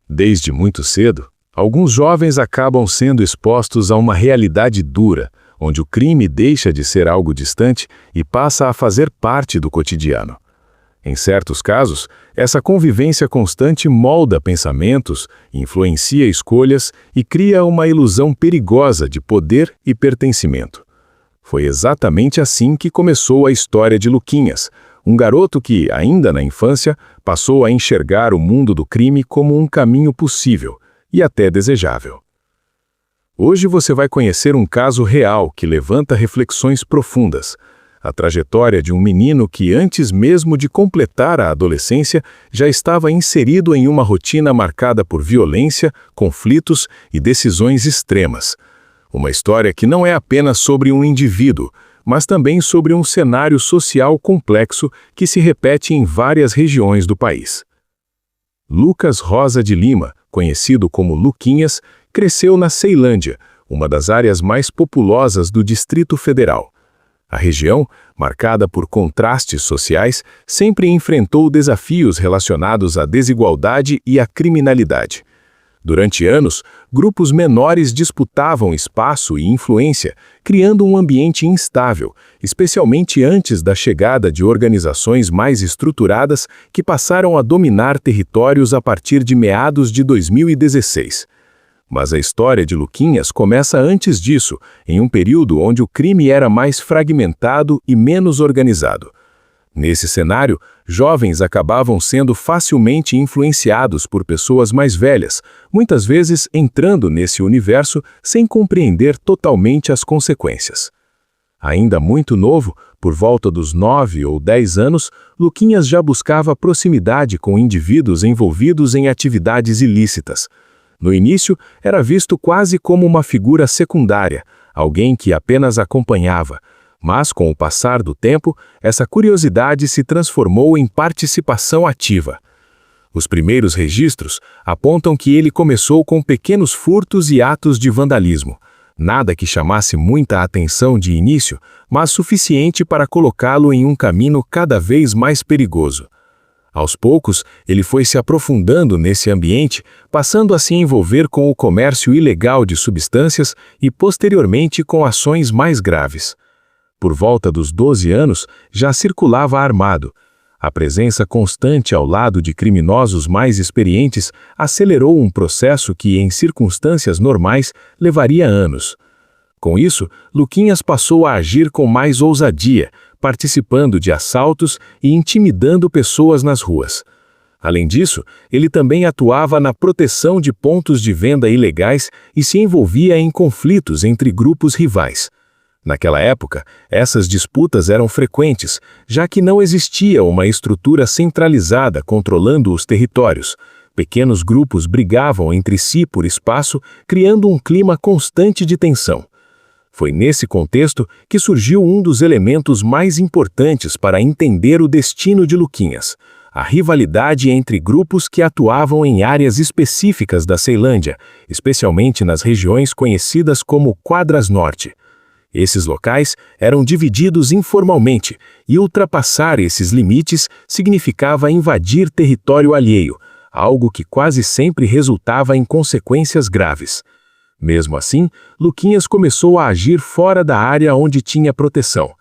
Desde muito cedo, alguns jovens acabam sendo expostos a uma realidade dura, onde o crime deixa de ser algo distante e passa a fazer parte do cotidiano. Em certos casos, essa convivência constante molda pensamentos, influencia escolhas e cria uma ilusão perigosa de poder e pertencimento. Foi exatamente assim que começou a história de Luquinhas, um garoto que, ainda na infância, passou a enxergar o mundo do crime como um caminho possível e até desejável. Hoje você vai conhecer um caso real que levanta reflexões profundas. A trajetória de um menino que, antes mesmo de completar a adolescência, já estava inserido em uma rotina marcada por violência, conflitos e decisões extremas. Uma história que não é apenas sobre um indivíduo, mas também sobre um cenário social complexo que se repete em várias regiões do país. Lucas Rosa de Lima, conhecido como Luquinhas, cresceu na Ceilândia, uma das áreas mais populosas do Distrito Federal. A região, marcada por contrastes sociais, sempre enfrentou desafios relacionados à desigualdade e à criminalidade. Durante anos, grupos menores disputavam espaço e influência, criando um ambiente instável, especialmente antes da chegada de organizações mais estruturadas que passaram a dominar territórios a partir de meados de 2016. Mas a história de Luquinhas começa antes disso, em um período onde o crime era mais fragmentado e menos organizado. Nesse cenário, jovens acabavam sendo facilmente influenciados por pessoas mais velhas, muitas vezes entrando nesse universo sem compreender totalmente as consequências. Ainda muito novo, por volta dos 9 ou 10 anos, Luquinhas já buscava proximidade com indivíduos envolvidos em atividades ilícitas. No início, era visto quase como uma figura secundária, alguém que apenas acompanhava. Mas, com o passar do tempo, essa curiosidade se transformou em participação ativa. Os primeiros registros apontam que ele começou com pequenos furtos e atos de vandalismo. Nada que chamasse muita atenção de início, mas suficiente para colocá-lo em um caminho cada vez mais perigoso. Aos poucos, ele foi se aprofundando nesse ambiente, passando a se envolver com o comércio ilegal de substâncias e, posteriormente, com ações mais graves. Por volta dos 12 anos, já circulava armado. A presença constante ao lado de criminosos mais experientes acelerou um processo que, em circunstâncias normais, levaria anos. Com isso, Luquinhas passou a agir com mais ousadia, participando de assaltos e intimidando pessoas nas ruas. Além disso, ele também atuava na proteção de pontos de venda ilegais e se envolvia em conflitos entre grupos rivais. Naquela época, essas disputas eram frequentes, já que não existia uma estrutura centralizada controlando os territórios. Pequenos grupos brigavam entre si por espaço, criando um clima constante de tensão. Foi nesse contexto que surgiu um dos elementos mais importantes para entender o destino de Luquinhas: a rivalidade entre grupos que atuavam em áreas específicas da Ceilândia, especialmente nas regiões conhecidas como Quadras Norte. Esses locais eram divididos informalmente, e ultrapassar esses limites significava invadir território alheio, algo que quase sempre resultava em consequências graves. Mesmo assim, Luquinhas começou a agir fora da área onde tinha proteção.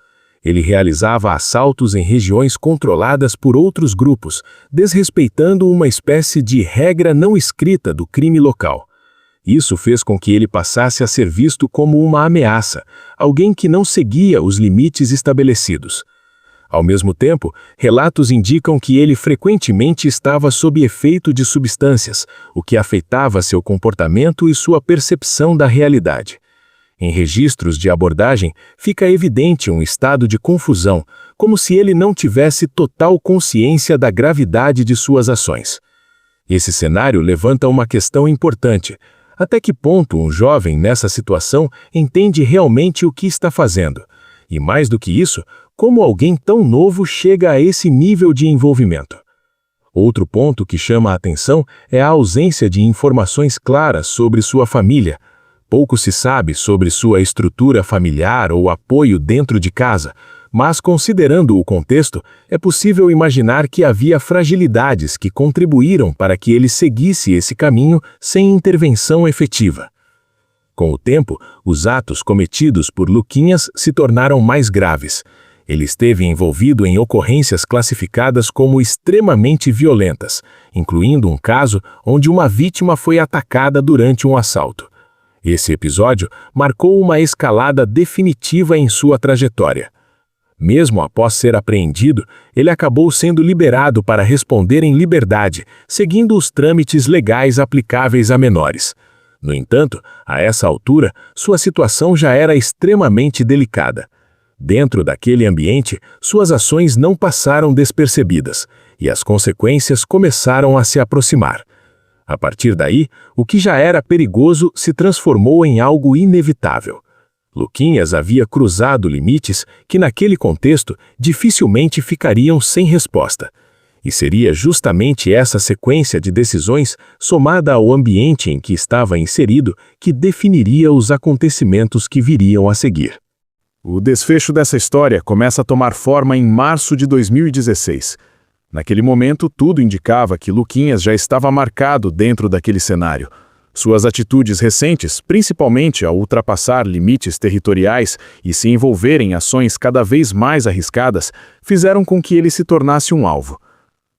Ele realizava assaltos em regiões controladas por outros grupos, desrespeitando uma espécie de regra não escrita do crime local. Isso fez com que ele passasse a ser visto como uma ameaça, alguém que não seguia os limites estabelecidos. Ao mesmo tempo, relatos indicam que ele frequentemente estava sob efeito de substâncias, o que afetava seu comportamento e sua percepção da realidade. Em registros de abordagem, fica evidente um estado de confusão, como se ele não tivesse total consciência da gravidade de suas ações. Esse cenário levanta uma questão importante: até que ponto um jovem nessa situação entende realmente o que está fazendo? E mais do que isso, como alguém tão novo chega a esse nível de envolvimento? Outro ponto que chama a atenção é a ausência de informações claras sobre sua família. Pouco se sabe sobre sua estrutura familiar ou apoio dentro de casa. mas considerando o contexto, é possível imaginar que havia fragilidades que contribuíram para que ele seguisse esse caminho sem intervenção efetiva. Com o tempo, os atos cometidos por Luquinhas se tornaram mais graves. Ele esteve envolvido em ocorrências classificadas como extremamente violentas, incluindo um caso onde uma vítima foi atacada durante um assalto. Esse episódio marcou uma escalada definitiva em sua trajetória. Mesmo após ser apreendido, ele acabou sendo liberado para responder em liberdade, seguindo os trâmites legais aplicáveis a menores. No entanto, a essa altura, sua situação já era extremamente delicada. Dentro daquele ambiente, suas ações não passaram despercebidas, e as consequências começaram a se aproximar. A partir daí, o que já era perigoso se transformou em algo inevitável. Luquinhas havia cruzado limites que, naquele contexto, dificilmente ficariam sem resposta. E seria justamente essa sequência de decisões, somada ao ambiente em que estava inserido, que definiria os acontecimentos que viriam a seguir. O desfecho dessa história começa a tomar forma em março de 2016. Naquele momento, tudo indicava que Luquinhas já estava marcado dentro daquele cenário. Suas atitudes recentes, principalmente ao ultrapassar limites territoriais e se envolver em ações cada vez mais arriscadas, fizeram com que ele se tornasse um alvo.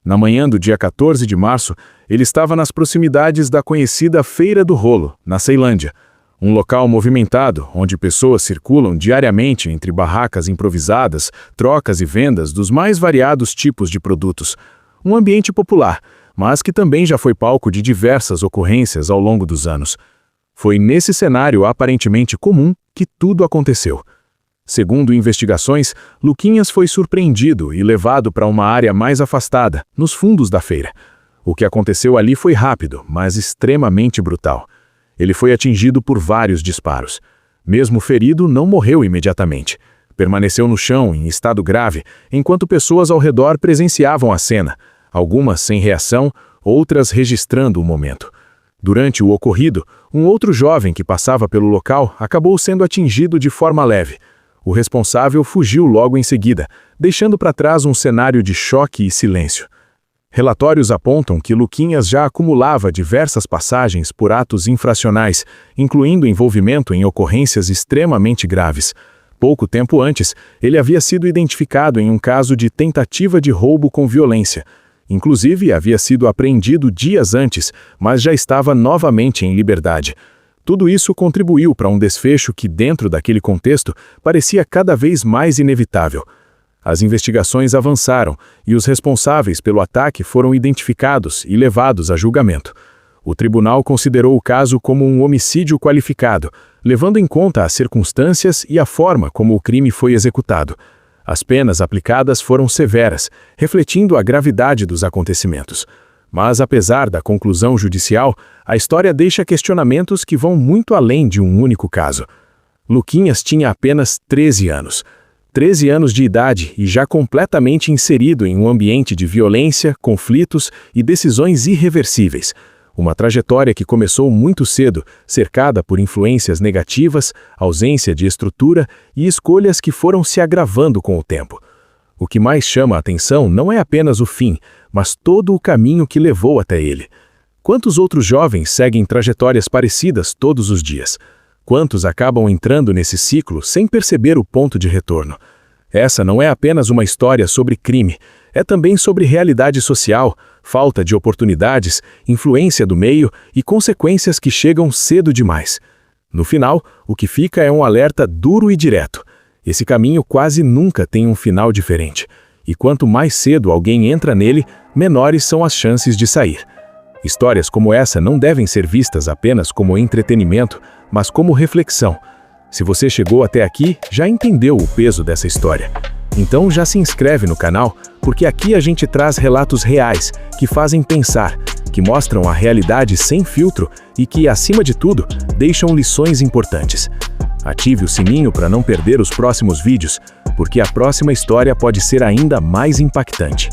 Na manhã do dia 14 de março, ele estava nas proximidades da conhecida Feira do Rolo, na Ceilândia, um local movimentado onde pessoas circulam diariamente entre barracas improvisadas, trocas e vendas dos mais variados tipos de produtos. Um ambiente popular, mas que também já foi palco de diversas ocorrências ao longo dos anos. Foi nesse cenário aparentemente comum que tudo aconteceu. Segundo investigações, Luquinhas foi surpreendido e levado para uma área mais afastada, nos fundos da feira. O que aconteceu ali foi rápido, mas extremamente brutal. Ele foi atingido por vários disparos. Mesmo ferido, não morreu imediatamente. Permaneceu no chão, em estado grave, enquanto pessoas ao redor presenciavam a cena, algumas sem reação, outras registrando o momento. Durante o ocorrido, um outro jovem que passava pelo local acabou sendo atingido de forma leve. O responsável fugiu logo em seguida, deixando para trás um cenário de choque e silêncio. Relatórios apontam que Luquinhas já acumulava diversas passagens por atos infracionais, incluindo envolvimento em ocorrências extremamente graves. Pouco tempo antes, ele havia sido identificado em um caso de tentativa de roubo com violência. Inclusive, havia sido apreendido dias antes, mas já estava novamente em liberdade. Tudo isso contribuiu para um desfecho que, dentro daquele contexto, parecia cada vez mais inevitável. As investigações avançaram e os responsáveis pelo ataque foram identificados e levados a julgamento. O tribunal considerou o caso como um homicídio qualificado, levando em conta as circunstâncias e a forma como o crime foi executado. As penas aplicadas foram severas, refletindo a gravidade dos acontecimentos. Mas, apesar da conclusão judicial, a história deixa questionamentos que vão muito além de um único caso. Luquinhas tinha apenas 13 anos. 13 anos de idade e já completamente inserido em um ambiente de violência, conflitos e decisões irreversíveis. Uma trajetória que começou muito cedo, cercada por influências negativas, ausência de estrutura e escolhas que foram se agravando com o tempo. O que mais chama a atenção não é apenas o fim, mas todo o caminho que levou até ele. Quantos outros jovens seguem trajetórias parecidas todos os dias? Quantos acabam entrando nesse ciclo sem perceber o ponto de retorno? Essa não é apenas uma história sobre crime, é também sobre realidade social, falta de oportunidades, influência do meio e consequências que chegam cedo demais. No final, o que fica é um alerta duro e direto. Esse caminho quase nunca tem um final diferente. E quanto mais cedo alguém entra nele, menores são as chances de sair. Histórias como essa não devem ser vistas apenas como entretenimento, mas como reflexão. Se você chegou até aqui, já entendeu o peso dessa história. Então já se inscreve no canal, porque aqui a gente traz relatos reais, que fazem pensar, que mostram a realidade sem filtro e que, acima de tudo, deixam lições importantes. Ative o sininho para não perder os próximos vídeos, porque a próxima história pode ser ainda mais impactante.